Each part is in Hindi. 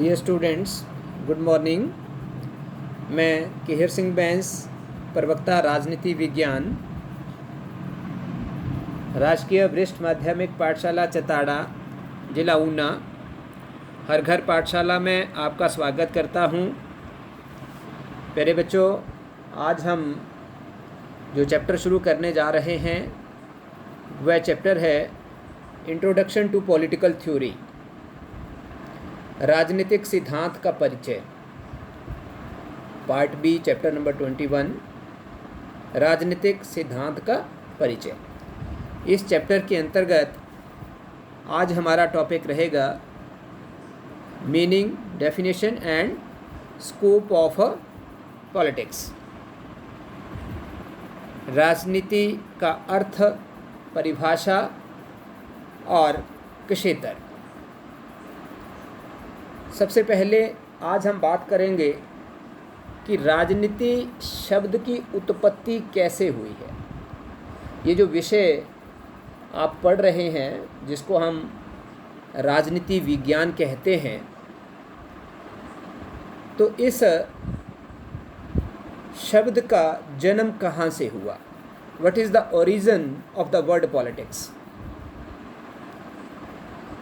Dear students, good morning. मैं केहर सिंह बैंस, प्रवक्ता राजनीति विज्ञान, राजकीय वरिष्ठ माध्यमिक पाठशाला चताड़ा, जिला ऊना, हर घर पाठशाला में आपका स्वागत करता हूं। प्यारे बच्चों, आज हम जो चैप्टर शुरू करने जा रहे हैं वह चैप्टर है इंट्रोडक्शन टू पॉलिटिकल थ्योरी, राजनीतिक सिद्धांत का परिचय। पार्ट बी, चैप्टर नंबर 21, राजनीतिक सिद्धांत का परिचय। इस चैप्टर के अंतर्गत आज हमारा टॉपिक रहेगा meaning, definition and scope of politics. राजनीति का अर्थ, परिभाषा और क्षेत्र। सबसे पहले आज हम बात करेंगे कि राजनीति शब्द की उत्पत्ति कैसे हुई है। ये जो विषय आप पढ़ रहे हैं, जिसको हम राजनीति विज्ञान कहते हैं, तो इस शब्द का जन्म कहाँ से हुआ? What is the origin of the word politics?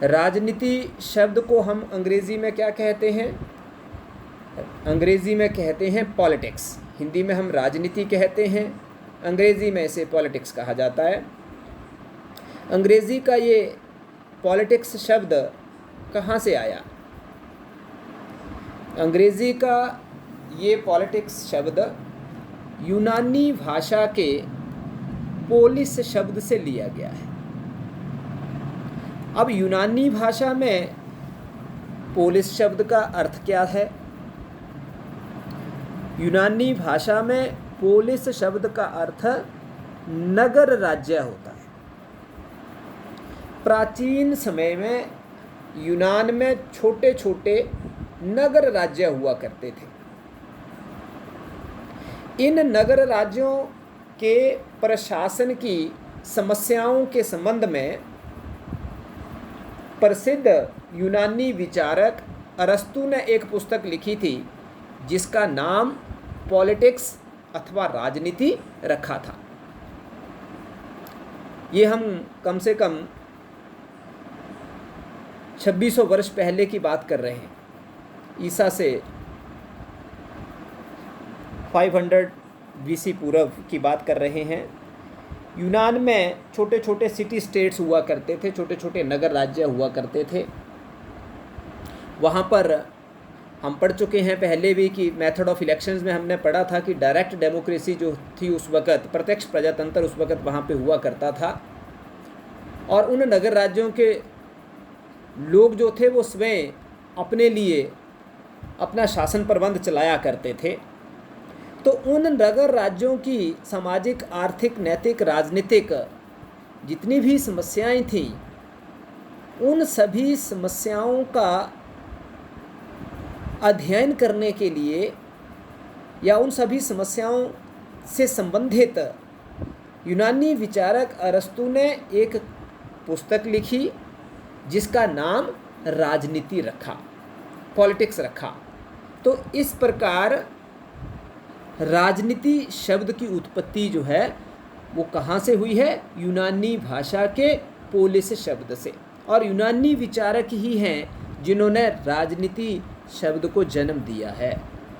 राजनीति शब्द को हम अंग्रेज़ी में क्या कहते हैं? अंग्रेज़ी में कहते हैं पॉलिटिक्स। हिंदी में हम राजनीति कहते हैं, अंग्रेज़ी में इसे पॉलिटिक्स कहा जाता है। अंग्रेज़ी का ये पॉलिटिक्स शब्द कहाँ से आया? अंग्रेज़ी का ये पॉलिटिक्स शब्द यूनानी भाषा के पोलिस शब्द से लिया गया है। अब यूनानी भाषा में पोलिस शब्द का अर्थ क्या है? यूनानी भाषा में पोलिस शब्द का अर्थ नगर राज्य होता है। प्राचीन समय में यूनान में छोटे छोटे नगर राज्य हुआ करते थे। इन नगर राज्यों के प्रशासन की समस्याओं के संबंध में प्रसिद्ध यूनानी विचारक अरस्तु ने एक पुस्तक लिखी थी जिसका नाम पॉलिटिक्स अथवा राजनीति रखा था। ये हम कम से कम 2600 वर्ष पहले की बात कर रहे हैं। ईसा से 500 BC पूर्व की बात कर रहे हैं। यूनान में छोटे छोटे सिटी स्टेट्स हुआ करते थे, छोटे छोटे नगर राज्य हुआ करते थे। वहाँ पर हम पढ़ चुके हैं पहले भी कि मेथड ऑफ इलेक्शंस में हमने पढ़ा था कि डायरेक्ट डेमोक्रेसी जो थी उस वक़्त, प्रत्यक्ष प्रजातंत्र उस वक़्त वहाँ पे हुआ करता था। और उन नगर राज्यों के लोग जो थे वो स्वयं अपने लिए अपना शासन प्रबंध चलाया करते थे। तो उन नगर राज्यों की सामाजिक, आर्थिक, नैतिक, राजनीतिक जितनी भी समस्याएं थीं, उन सभी समस्याओं का अध्ययन करने के लिए या उन सभी समस्याओं से संबंधित यूनानी विचारक अरस्तु ने एक पुस्तक लिखी जिसका नाम राजनीति रखा, पॉलिटिक्स रखा। तो इस प्रकार राजनीति शब्द की उत्पत्ति जो है वो कहाँ से हुई है? यूनानी भाषा के पोलिस शब्द से। और यूनानी विचारक ही हैं जिन्होंने राजनीति शब्द को जन्म दिया है।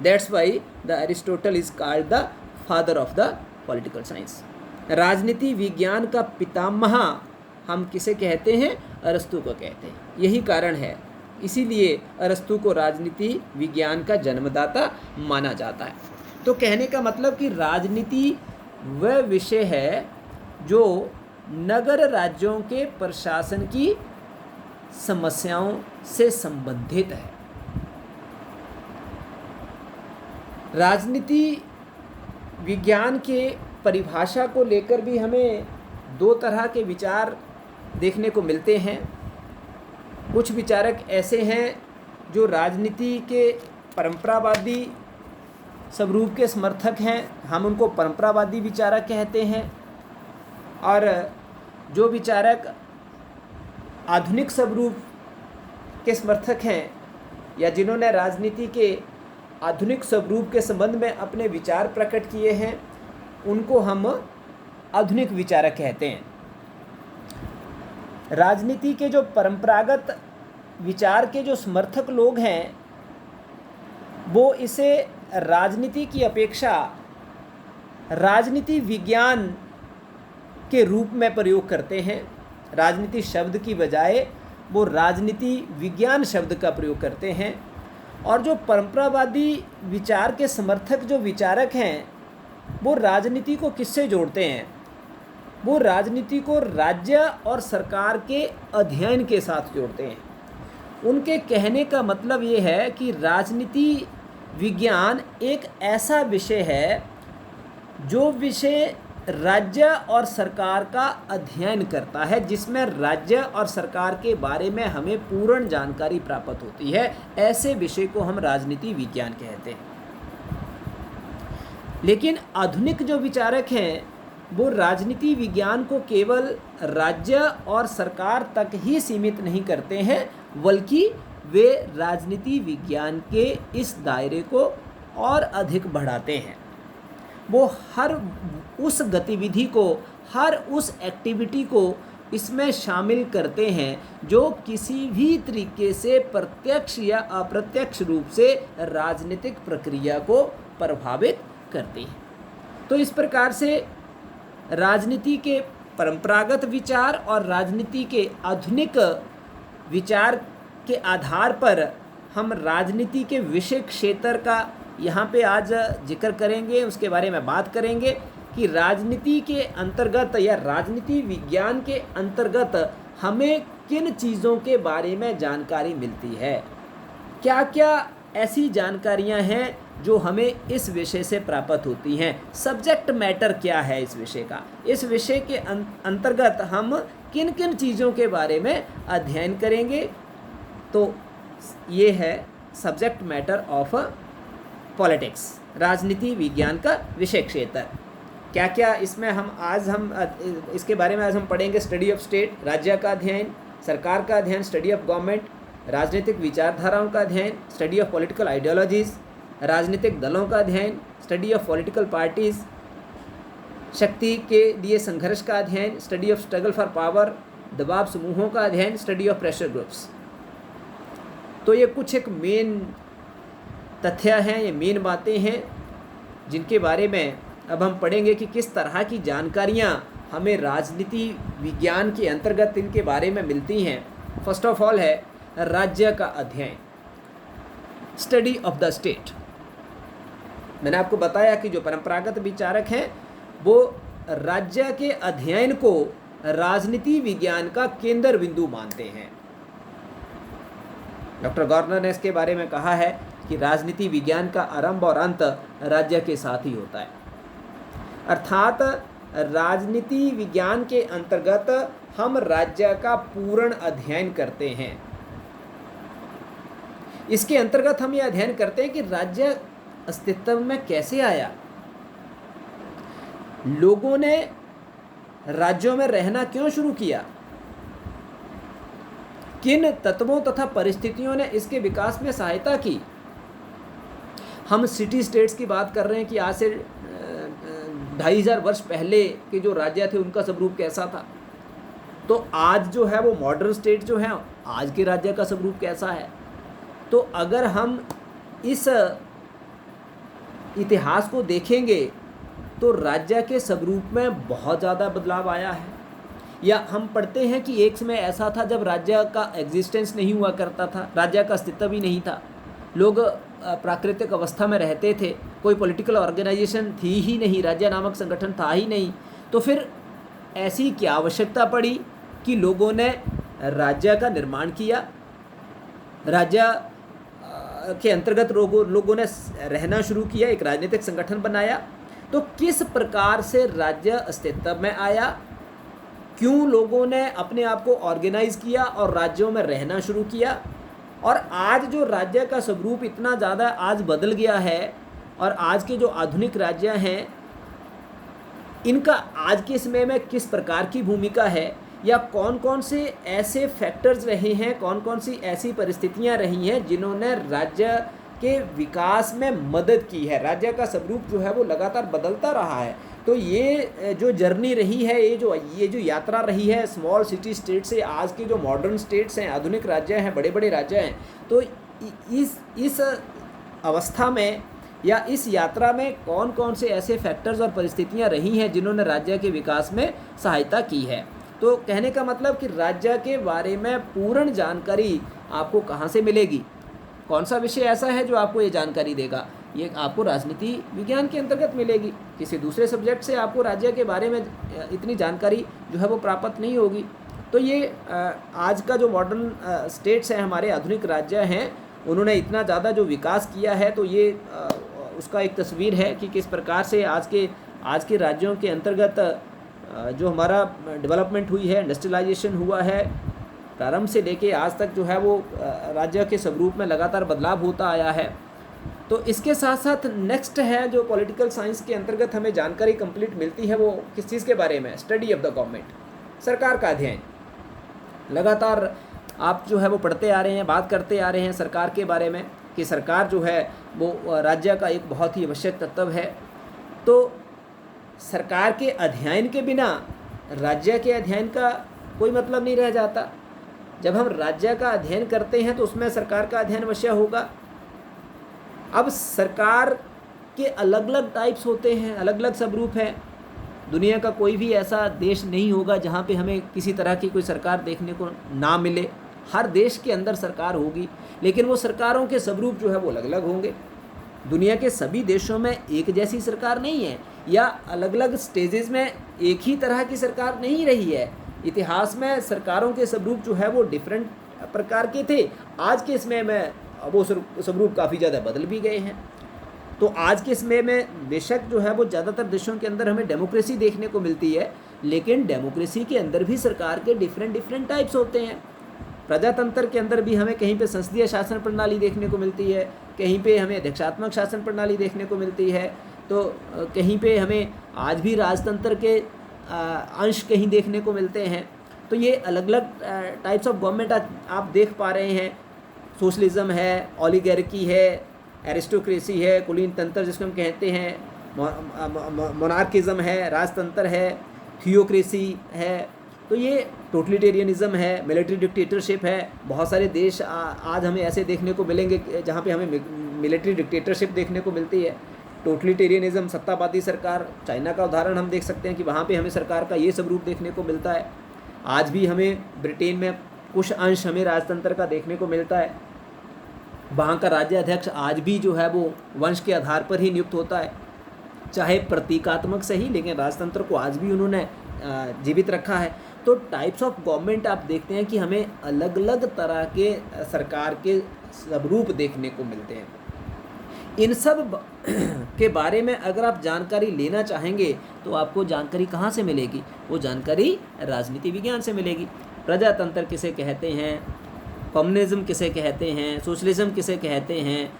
That's why the Aristotle is called the father of the political science. राजनीति विज्ञान का पितामह हम किसे कहते हैं? अरस्तु को कहते हैं। यही कारण है, इसीलिए अरस्तु को राजनीति विज्ञान का जन्मदाता माना जाता है। तो कहने का मतलब कि राजनीति वह विषय है जो नगर राज्यों के प्रशासन की समस्याओं से संबंधित है। राजनीति विज्ञान के परिभाषा को लेकर भी हमें दो तरह के विचार देखने को मिलते हैं। कुछ विचारक ऐसे हैं जो राजनीति के परंपरावादी स्वरूप के समर्थक हैं, हम उनको परंपरावादी विचारक कहते हैं। और जो विचारक आधुनिक स्वरूप के समर्थक हैं या जिन्होंने राजनीति के आधुनिक स्वरूप के संबंध में अपने विचार प्रकट किए हैं, उनको हम आधुनिक विचारक कहते हैं। राजनीति के जो परंपरागत विचार के जो समर्थक लोग हैं, वो इसे राजनीति की अपेक्षा राजनीति विज्ञान के रूप में प्रयोग करते हैं। राजनीति शब्द की बजाय वो राजनीति विज्ञान शब्द का प्रयोग करते हैं। और जो परंपरावादी विचार के समर्थक जो विचारक हैं, वो राजनीति को किससे जोड़ते हैं? वो राजनीति को राज्य और सरकार के अध्ययन के साथ जोड़ते हैं। उनके कहने का मतलब ये है कि राजनीति विज्ञान एक ऐसा विषय है जो विषय राज्य और सरकार का अध्ययन करता है, जिसमें राज्य और सरकार के बारे में हमें पूर्ण जानकारी प्राप्त होती है। ऐसे विषय को हम राजनीति विज्ञान कहते हैं। लेकिन आधुनिक जो विचारक हैं, वो राजनीति विज्ञान को केवल राज्य और सरकार तक ही सीमित नहीं करते हैं, बल्कि वे राजनीति विज्ञान के इस दायरे को और अधिक बढ़ाते हैं। वो हर उस गतिविधि को, हर उस एक्टिविटी को इसमें शामिल करते हैं जो किसी भी तरीके से प्रत्यक्ष या अप्रत्यक्ष रूप से राजनीतिक प्रक्रिया को प्रभावित करती है। तो इस प्रकार से राजनीति के परंपरागत विचार और राजनीति के आधुनिक विचार के आधार पर हम राजनीति के विषय क्षेत्र का यहाँ पे आज जिक्र करेंगे, उसके बारे में बात करेंगे कि राजनीति के अंतर्गत या राजनीति विज्ञान के अंतर्गत हमें किन चीज़ों के बारे में जानकारी मिलती है, क्या क्या ऐसी जानकारियाँ हैं जो हमें इस विषय से प्राप्त होती हैं, सब्जेक्ट मैटर क्या है इस विषय का, इस विषय के अंतर्गत हम किन किन चीज़ों के बारे में अध्ययन करेंगे। तो ये है सब्जेक्ट मैटर ऑफ पॉलिटिक्स, राजनीति विज्ञान का विषय क्षेत्र। क्या क्या इसमें हम इसके बारे में आज हम पढ़ेंगे। स्टडी ऑफ स्टेट, राज्य का अध्ययन, सरकार का अध्ययन, स्टडी ऑफ गवर्नमेंट, राजनीतिक विचारधाराओं का अध्ययन, स्टडी ऑफ पॉलिटिकल आइडियोलॉजीज़, राजनीतिक दलों का अध्ययन, स्टडी ऑफ पॉलिटिकल पार्टीज़, शक्ति के लिए संघर्ष का अध्ययन, study of struggle for power, दबाव समूहों का अध्ययन, स्टडी ऑफ प्रेशर ग्रुप्स। तो ये कुछ एक मेन तथ्य हैं, ये मेन बातें हैं जिनके बारे में अब हम पढ़ेंगे कि किस तरह की जानकारियाँ हमें राजनीति विज्ञान के अंतर्गत इनके बारे में मिलती हैं। फर्स्ट ऑफ ऑल है राज्य का अध्ययन, स्टडी ऑफ द स्टेट। मैंने आपको बताया कि जो परंपरागत विचारक हैं वो राज्य के अध्ययन को राजनीति विज्ञान का केंद्र बिंदु मानते हैं। डॉक्टर गॉर्डनर ने इसके बारे में कहा है कि राजनीति विज्ञान का आरंभ और अंत राज्य के साथ ही होता है, अर्थात राजनीति विज्ञान के अंतर्गत हम राज्य का पूर्ण अध्ययन करते हैं। इसके अंतर्गत हम ये अध्ययन करते हैं कि राज्य अस्तित्व में कैसे आया, लोगों ने राज्यों में रहना क्यों शुरू किया, किन तत्वों तथा परिस्थितियों ने इसके विकास में सहायता की। हम सिटी स्टेट्स की बात कर रहे हैं कि आज से 2500 वर्ष पहले के जो राज्य थे उनका स्वरूप कैसा था। तो आज जो है वो मॉडर्न स्टेट जो है, आज के राज्य का स्वरूप कैसा है। तो अगर हम इस इतिहास को देखेंगे तो राज्य के स्वरूप में बहुत ज़्यादा बदलाव आया है। या हम पढ़ते हैं कि एक समय ऐसा था जब राज्य का एग्जिस्टेंस नहीं हुआ करता था, राज्य का अस्तित्व ही नहीं था, लोग प्राकृतिक अवस्था में रहते थे, कोई पॉलिटिकल ऑर्गेनाइजेशन थी ही नहीं, राज्य नामक संगठन था ही नहीं। तो फिर ऐसी क्या आवश्यकता पड़ी कि लोगों ने राज्य का निर्माण किया, राज्य के अंतर्गत लोगों ने रहना शुरू किया, एक राजनीतिक संगठन बनाया। तो किस प्रकार से राज्य अस्तित्व में आया, क्यों लोगों ने अपने आप को ऑर्गेनाइज किया और राज्यों में रहना शुरू किया, और आज जो राज्य का स्वरूप इतना ज़्यादा आज बदल गया है, और आज के जो आधुनिक राज्य हैं इनका आज के समय में किस प्रकार की भूमिका है, या कौन कौन से ऐसे फैक्टर्स रहे हैं, कौन कौन सी ऐसी परिस्थितियां रही हैं जिन्होंने राज्य के विकास में मदद की है। राज्य का स्वरूप जो है वो लगातार बदलता रहा है। तो ये जो जर्नी रही है, ये जो यात्रा रही है स्मॉल सिटी स्टेट से आज के जो मॉडर्न स्टेट्स हैं, आधुनिक राज्य हैं, बड़े बड़े राज्य हैं, तो इस अवस्था में या इस यात्रा में कौन कौन से ऐसे फैक्टर्स और परिस्थितियां रही हैं जिन्होंने राज्य के विकास में सहायता की है। तो कहने का मतलब कि राज्य के बारे में पूर्ण जानकारी आपको कहाँ से मिलेगी, कौन सा विषय ऐसा है जो आपको ये जानकारी देगा, ये आपको राजनीति विज्ञान के अंतर्गत मिलेगी। किसी दूसरे सब्जेक्ट से आपको राज्य के बारे में इतनी जानकारी जो है वो प्राप्त नहीं होगी। तो ये आज का जो मॉडर्न स्टेट्स हैं, हमारे आधुनिक राज्य हैं, उन्होंने इतना ज़्यादा जो विकास किया है, तो ये उसका एक तस्वीर है कि किस प्रकार से आज के राज्यों के अंतर्गत जो हमारा डेवलपमेंट हुई है, इंडस्ट्रियलाइजेशन हुआ है, प्रारंभ से लेके आज तक जो है वो राज्य के स्वरूप में लगातार बदलाव होता आया है। तो इसके साथ साथ नेक्स्ट है जो पॉलिटिकल साइंस के अंतर्गत हमें जानकारी कंप्लीट मिलती है, वो किस चीज़ के बारे में, स्टडी ऑफ द गवर्नमेंट, सरकार का अध्ययन। लगातार आप जो है वो पढ़ते आ रहे हैं, बात करते आ रहे हैं सरकार के बारे में कि सरकार जो है वो राज्य का एक बहुत ही आवश्यक तत्व है। तो सरकार के अध्ययन के बिना राज्य के अध्ययन का कोई मतलब नहीं रह जाता। जब हम राज्य का अध्ययन करते हैं तो उसमें सरकार का अध्ययन अवश्य होगा। अब सरकार के अलग अलग टाइप्स होते हैं, अलग अलग स्वरूप हैं। दुनिया का कोई भी ऐसा देश नहीं होगा जहाँ पे हमें किसी तरह की कोई सरकार देखने को ना मिले। हर देश के अंदर सरकार होगी, लेकिन वो सरकारों के स्वरूप जो है वो अलग अलग होंगे। दुनिया के सभी देशों में एक जैसी सरकार नहीं है, या अलग अलग स्टेजेस में एक ही तरह की सरकार नहीं रही है। इतिहास में सरकारों के स्वरूप जो है वो डिफरेंट प्रकार के थे। आज के समय में वो स्वरूप काफ़ी ज़्यादा बदल भी गए हैं। तो आज के समय में बेशक जो है वो ज़्यादातर देशों के अंदर हमें डेमोक्रेसी देखने को मिलती है, लेकिन डेमोक्रेसी के अंदर भी सरकार के डिफरेंट टाइप्स होते हैं। प्रजातंत्र के अंदर भी हमें कहीं पे संसदीय शासन प्रणाली देखने को मिलती है, कहीं पे हमें अध्यक्षात्मक शासन प्रणाली देखने को मिलती है, तो कहीं पे हमें आज भी राजतंत्र के अंश कहीं देखने को मिलते हैं। तो ये अलग अलग टाइप्स ऑफ गवर्नमेंट आप देख पा रहे हैं। सोशलिज्म है, ओलिगार्की है, एरिस्टोक्रेसी है, कुलीन तंत्र जिसको हम कहते हैं, मोनार्किज्म है, राजतंत्र है, थियोक्रेसी है, तो ये टोटलिटेरियनिज्म है, मिलिट्री डिक्टेटरशिप है। बहुत सारे देश आज हमें ऐसे देखने को मिलेंगे जहाँ पे हमें मिलिट्री डिक्टेटरशिप देखने को मिलती है। टोटलिटेरियनिज्म, सत्तावादी सरकार, चाइना का उदाहरण हम देख सकते हैं कि वहाँ पे हमें सरकार का ये स्वरूप देखने को मिलता है। आज भी हमें ब्रिटेन में कुछ अंश हमें राजतंत्र का देखने को मिलता है। वहाँ का राज्य अध्यक्ष आज भी जो है वो वंश के आधार पर ही नियुक्त होता है, चाहे प्रतीकात्मक सही, लेकिन राजतंत्र को आज भी उन्होंने जीवित रखा है। तो टाइप्स ऑफ गवर्नमेंट आप देखते हैं कि हमें अलग अलग तरह के सरकार के स्वरूप देखने को मिलते हैं। इन सब के बारे में अगर आप जानकारी लेना चाहेंगे तो आपको जानकारी कहाँ से मिलेगी? वो जानकारी राजनीति विज्ञान से मिलेगी। प्रजातंत्र किसे कहते हैं, कम्युनिज्म किसे कहते हैं, सोशलिज्म किसे कहते हैं,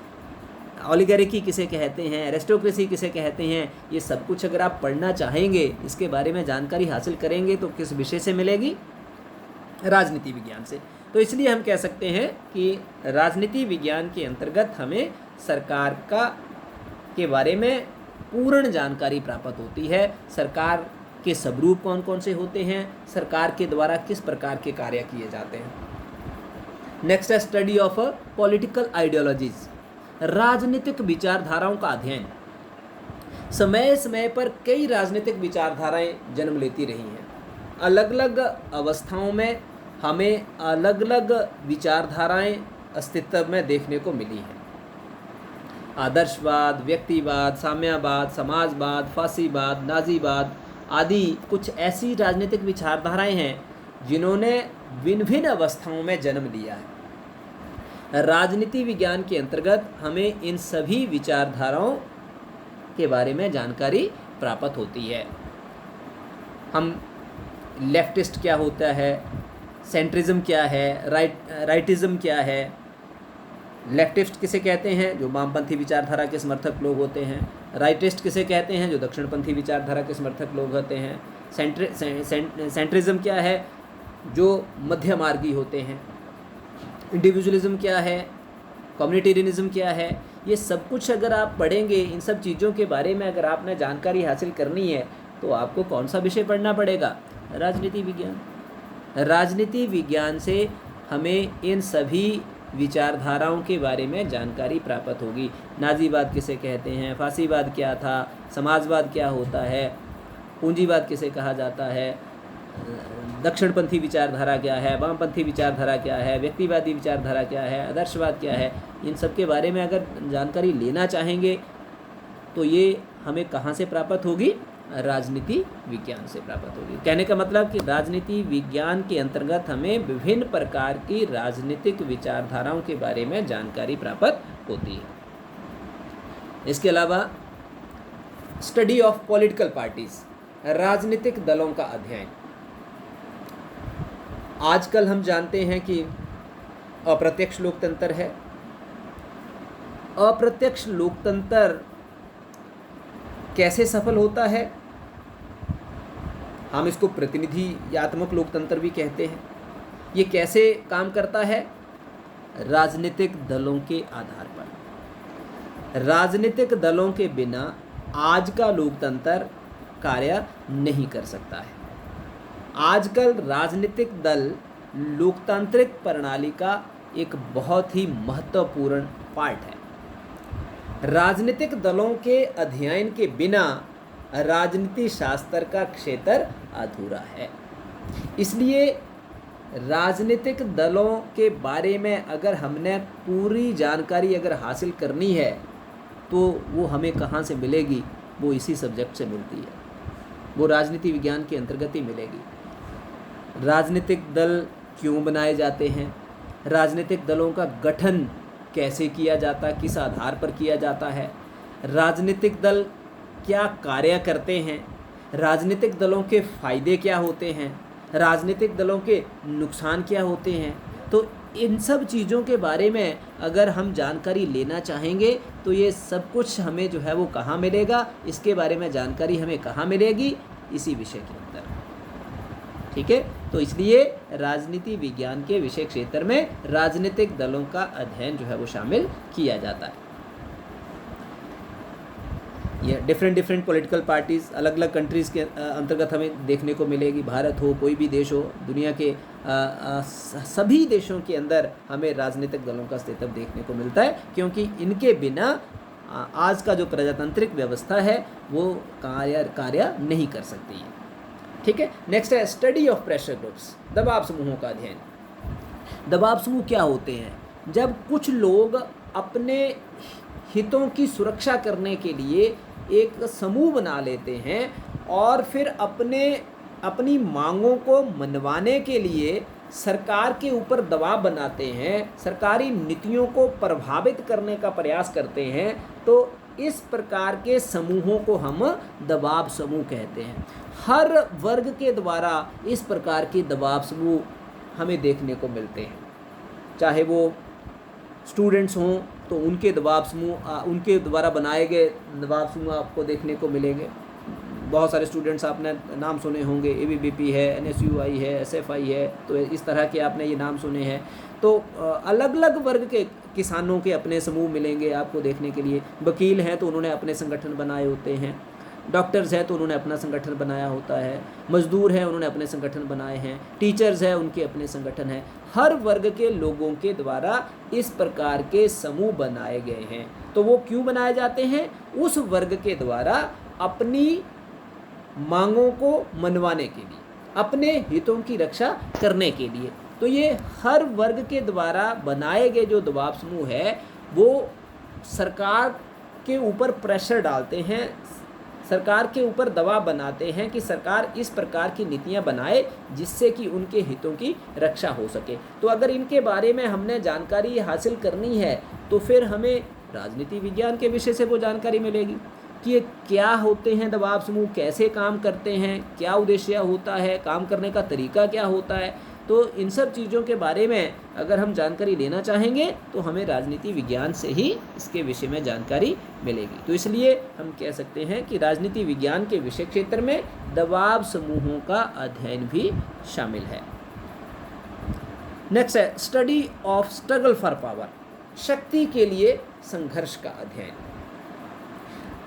ओलिगार्की किसे कहते हैं, एरिस्टोक्रेसी किसे कहते हैं, ये सब कुछ अगर आप पढ़ना चाहेंगे, इसके बारे में जानकारी हासिल करेंगे तो किस विषय से मिलेगी? राजनीति विज्ञान से। तो इसलिए हम कह सकते हैं कि राजनीति विज्ञान के अंतर्गत हमें सरकार के बारे में पूर्ण जानकारी प्राप्त होती है। सरकार के स्वरूप कौन कौन से होते हैं, सरकार के द्वारा किस प्रकार के कार्य किए जाते हैं। नेक्स्ट है स्टडी ऑफ पॉलिटिकल आइडियोलॉजीज, राजनीतिक विचारधाराओं का अध्ययन। समय समय पर कई राजनीतिक विचारधाराएं जन्म लेती रही हैं। अलग अलग अवस्थाओं में हमें अलग अलग विचारधाराएं अस्तित्व में देखने को मिली हैं। आदर्शवाद, व्यक्तिवाद, साम्यवाद, समाजवाद, फासीवाद, नाजीवाद आदि कुछ ऐसी राजनीतिक विचारधाराएं हैं जिन्होंने भिन्न भिन्न अवस्थाओं में जन्म लिया है। राजनीति विज्ञान के अंतर्गत हमें इन सभी विचारधाराओं के बारे में जानकारी प्राप्त होती है। हम लेफ्टिस्ट क्या होता है, सेंट्रिज्म क्या है, राइटिज्म क्या है। लेफ्टिस्ट किसे कहते हैं? जो वामपंथी विचारधारा के समर्थक लोग होते हैं। राइटिस्ट किसे कहते हैं? जो दक्षिणपंथी विचारधारा के समर्थक लोग होते हैं। सेंट्रिज्म क्या है? जो मध्य मार्गी होते हैं। इंडिविजुअलिज्म क्या है, कम्युनिटेरियनिज्म क्या है, ये सब कुछ अगर आप पढ़ेंगे, इन सब चीज़ों के बारे में अगर आपने जानकारी हासिल करनी है तो आपको कौन सा विषय पढ़ना पड़ेगा? राजनीति विज्ञान। राजनीति विज्ञान से हमें इन सभी विचारधाराओं के बारे में जानकारी प्राप्त होगी। नाजीवाद किसे कहते हैं, फासीवाद क्या था, समाजवाद क्या होता है, पूंजीवाद किसे कहा जाता है, दक्षिणपंथी विचारधारा क्या है, वामपंथी विचारधारा क्या है, व्यक्तिवादी विचारधारा क्या है, आदर्शवाद क्या है, इन सब के बारे में अगर जानकारी लेना चाहेंगे तो ये हमें कहाँ से प्राप्त होगी? राजनीति विज्ञान से प्राप्त होगी। कहने का मतलब कि राजनीति विज्ञान के अंतर्गत हमें विभिन्न प्रकार की राजनीतिक विचारधाराओं के बारे में जानकारी प्राप्त होती है। इसके अलावा स्टडी ऑफ पॉलिटिकल पार्टीज, राजनीतिक दलों का अध्ययन। आजकल हम जानते हैं कि अप्रत्यक्ष लोकतंत्र है। अप्रत्यक्ष लोकतंत्र कैसे सफल होता है? हम इसको प्रतिनिधियात्मक लोकतंत्र भी कहते हैं। ये कैसे काम करता है? राजनीतिक दलों के आधार पर। राजनीतिक दलों के बिना आज का लोकतंत्र कार्य नहीं कर सकता है। आजकल राजनीतिक दल लोकतांत्रिक प्रणाली का एक बहुत ही महत्वपूर्ण पार्ट है। राजनीतिक दलों के अध्ययन के बिना राजनीति शास्त्र का क्षेत्र अधूरा है। इसलिए राजनीतिक दलों के बारे में अगर हमने पूरी जानकारी अगर हासिल करनी है तो वो हमें कहाँ से मिलेगी? वो इसी सब्जेक्ट से मिलती है, वो राजनीति विज्ञान के अंतर्गत ही मिलेगी। राजनीतिक दल क्यों बनाए जाते हैं, राजनीतिक दलों का गठन कैसे किया जाता है, किस आधार पर किया जाता है, राजनीतिक दल क्या कार्य करते हैं, राजनीतिक दलों के फ़ायदे क्या होते हैं, राजनीतिक दलों के नुकसान क्या होते हैं। तो इन सब चीज़ों के बारे में अगर हम जानकारी लेना चाहेंगे तो ये सब कुछ हमें जो है वो कहाँ मिलेगा? इसके बारे में जानकारी हमें कहाँ मिलेगी? इसी विषय के अंदर। ठीक है, तो इसलिए राजनीति विज्ञान के विषय क्षेत्र में राजनीतिक दलों का अध्ययन जो है वो शामिल किया जाता है। ये डिफरेंट पॉलिटिकल पार्टीज़ अलग अलग कंट्रीज़ के अंतर्गत हमें देखने को मिलेगी। भारत हो, कोई भी देश हो, दुनिया के सभी देशों के अंदर हमें राजनीतिक दलों का अस्तित्व देखने को मिलता है, क्योंकि इनके बिना आज का जो प्रजातांत्रिक व्यवस्था है वो कार्य नहीं कर सकती है। ठीक है, नेक्स्ट है स्टडी ऑफ प्रेशर ग्रुप्स, दबाव समूहों का अध्ययन। दबाव समूह क्या होते हैं? जब कुछ लोग अपने हितों की सुरक्षा करने के लिए एक समूह बना लेते हैं और फिर अपनी मांगों को मनवाने के लिए सरकार के ऊपर दबाव बनाते हैं, सरकारी नीतियों को प्रभावित करने का प्रयास करते हैं, तो इस प्रकार के समूहों को हम दबाव समूह कहते हैं। हर वर्ग के द्वारा इस प्रकार के दबाव समूह हमें देखने को मिलते हैं। चाहे वो स्टूडेंट्स हों तो उनके दबाव समूह, उनके द्वारा बनाए गए दबाव समूह आपको देखने को मिलेंगे। बहुत सारे स्टूडेंट्स आपने नाम सुने होंगे, ABVP है, NSUI है, SFI है, तो इस तरह के आपने ये नाम सुने हैं। तो अलग अलग वर्ग के किसानों के अपने समूह मिलेंगे आपको देखने के लिए। वकील हैं तो उन्होंने अपने संगठन बनाए होते हैं, डॉक्टर्स हैं तो उन्होंने अपना संगठन बनाया होता है, मजदूर हैं उन्होंने अपने संगठन बनाए हैं, टीचर्स हैं उनके अपने संगठन हैं। हर वर्ग के लोगों के द्वारा इस प्रकार के समूह बनाए गए हैं। तो वो क्यों बनाए जाते हैं? उस वर्ग के द्वारा अपनी मांगों को मनवाने के लिए, अपने हितों की रक्षा करने के लिए। तो ये हर वर्ग के द्वारा बनाए गए जो दबाव समूह है वो सरकार के ऊपर प्रेशर डालते हैं, सरकार के ऊपर दबाव बनाते हैं कि सरकार इस प्रकार की नीतियां बनाए जिससे कि उनके हितों की रक्षा हो सके। तो अगर इनके बारे में हमने जानकारी हासिल करनी है तो फिर हमें राजनीति विज्ञान के विषय से वो जानकारी मिलेगी कि ये क्या होते हैं दबाव समूह, कैसे काम करते हैं, क्या उद्देश्य होता है, काम करने का तरीका क्या होता है। तो इन सब चीज़ों के बारे में अगर हम जानकारी लेना चाहेंगे तो हमें राजनीति विज्ञान से ही इसके विषय में जानकारी मिलेगी। तो इसलिए हम कह सकते हैं कि राजनीति विज्ञान के विषय क्षेत्र में दबाव समूहों का अध्ययन भी शामिल है। नेक्स्ट है study of struggle for power, शक्ति के लिए संघर्ष का अध्ययन।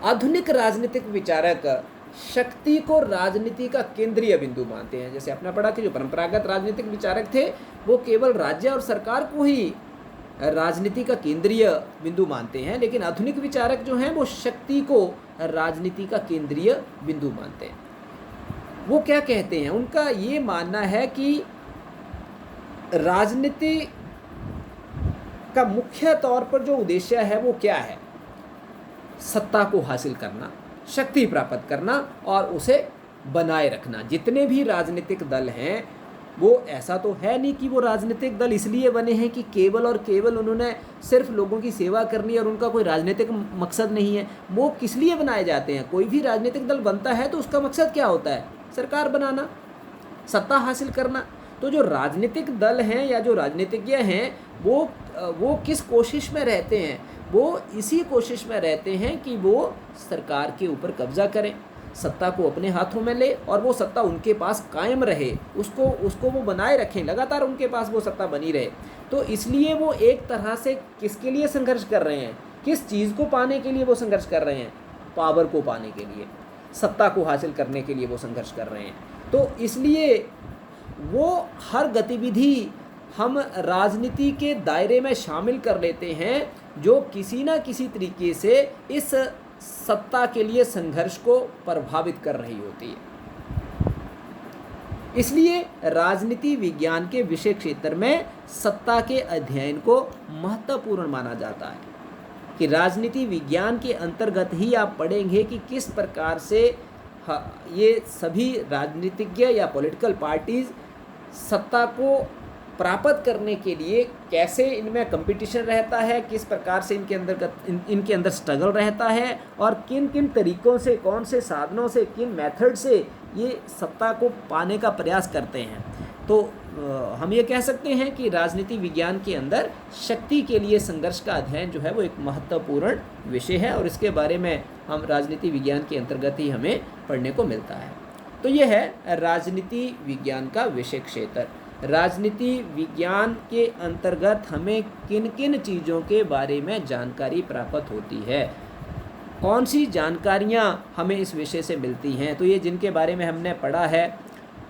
आधुनिक राजनीतिक विचारक शक्ति को राजनीति का केंद्रीय बिंदु मानते हैं। जैसे आपने पढ़ा कि जो परंपरागत राजनीतिक विचारक थे वो केवल राज्य और सरकार को ही राजनीति का केंद्रीय बिंदु मानते हैं, लेकिन आधुनिक विचारक जो हैं वो शक्ति को राजनीति का केंद्रीय बिंदु मानते हैं। वो क्या कहते हैं, उनका ये मानना है कि राजनीति का मुख्य तौर पर जो उद्देश्य है वो क्या है, सत्ता को हासिल करना, शक्ति प्राप्त करना और उसे बनाए रखना। जितने भी राजनीतिक दल हैं वो ऐसा तो है नहीं कि वो राजनीतिक दल इसलिए बने हैं कि केवल और केवल उन्होंने सिर्फ लोगों की सेवा करनी और उनका कोई राजनीतिक मकसद नहीं है। वो किस लिए बनाए जाते हैं, कोई भी राजनीतिक दल बनता है तो उसका मकसद क्या होता है, सरकार बनाना, सत्ता हासिल करना। तो जो राजनीतिक दल हैं या जो राजनीतिज्ञ हैं वो किस कोशिश में रहते हैं, वो इसी कोशिश में रहते हैं कि वो सरकार के ऊपर कब्जा करें, सत्ता को अपने हाथों में ले और वो सत्ता उनके पास कायम रहे, उसको वो बनाए रखें, लगातार उनके पास वो सत्ता बनी रहे। तो इसलिए वो एक तरह से किसके लिए संघर्ष कर रहे हैं, किस चीज़ को पाने के लिए वो संघर्ष कर रहे हैं, पावर को पाने के लिए, सत्ता को हासिल करने के लिए वो संघर्ष कर रहे हैं। तो इसलिए वो हर गतिविधि हम राजनीति के दायरे में शामिल कर लेते हैं जो किसी ना किसी तरीके से इस सत्ता के लिए संघर्ष को प्रभावित कर रही होती है। इसलिए राजनीति विज्ञान के विषय क्षेत्र में सत्ता के अध्ययन को महत्वपूर्ण माना जाता है कि राजनीति विज्ञान के अंतर्गत ही आप पढ़ेंगे कि किस प्रकार से ये सभी राजनीतिज्ञ या पॉलिटिकल पार्टीज सत्ता को प्राप्त करने के लिए कैसे इनमें कंपटीशन रहता है, किस प्रकार से इनके अंदर स्ट्रगल रहता है और किन किन तरीक़ों से, कौन से साधनों से, किन मेथड से ये सत्ता को पाने का प्रयास करते हैं। तो हम ये कह सकते हैं कि राजनीति विज्ञान के अंदर शक्ति के लिए संघर्ष का अध्ययन जो है वो एक महत्वपूर्ण विषय है और इसके बारे में हम राजनीति विज्ञान के अंतर्गत ही हमें पढ़ने को मिलता है। तो यह है राजनीति विज्ञान का विषय क्षेत्र। राजनीति विज्ञान के अंतर्गत हमें किन किन चीज़ों के बारे में जानकारी प्राप्त होती है, कौन सी जानकारियाँ हमें इस विषय से मिलती हैं। तो ये जिनके बारे में हमने पढ़ा है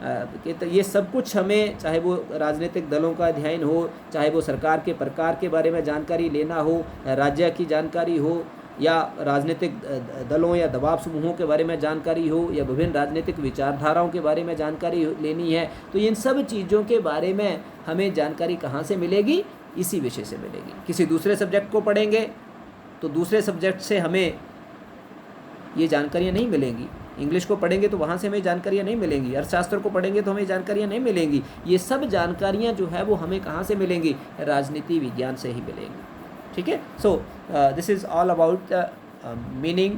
कि तो ये सब कुछ हमें, चाहे वो राजनीतिक दलों का अध्ययन हो, चाहे वो सरकार के प्रकार के बारे में जानकारी लेना हो, राज्य की जानकारी हो, या राजनीतिक दलों या दबाव समूहों के बारे में जानकारी हो, या विभिन्न राजनीतिक विचारधाराओं के बारे में जानकारी लेनी है, तो इन सब चीज़ों के बारे में हमें जानकारी कहाँ से मिलेगी, इसी विषय से मिलेगी। किसी दूसरे सब्जेक्ट को पढ़ेंगे तो दूसरे सब्जेक्ट से हमें ये जानकारियाँ नहीं मिलेंगी। इंग्लिश को पढ़ेंगे तो वहाँ से हमें जानकारियाँ नहीं मिलेंगी, अर्थशास्त्र को पढ़ेंगे तो हमें जानकारियाँ नहीं मिलेंगी। ये सब जानकारियाँ जो है वो हमें कहाँ से मिलेंगी, राजनीति विज्ञान से ही मिलेंगी। ठीक है। So this is all about meaning,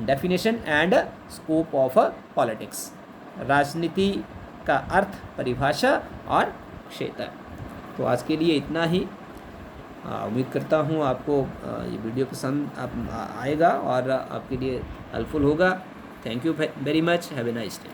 definition and scope of politics. राजनीति का अर्थ, परिभाषा और क्षेत्र। तो आज के लिए इतना ही। उम्मीद करता हूँ आपको ये वीडियो पसंद आएगा और आपके लिए हेल्पफुल होगा। Thank you very much. Have a nice day.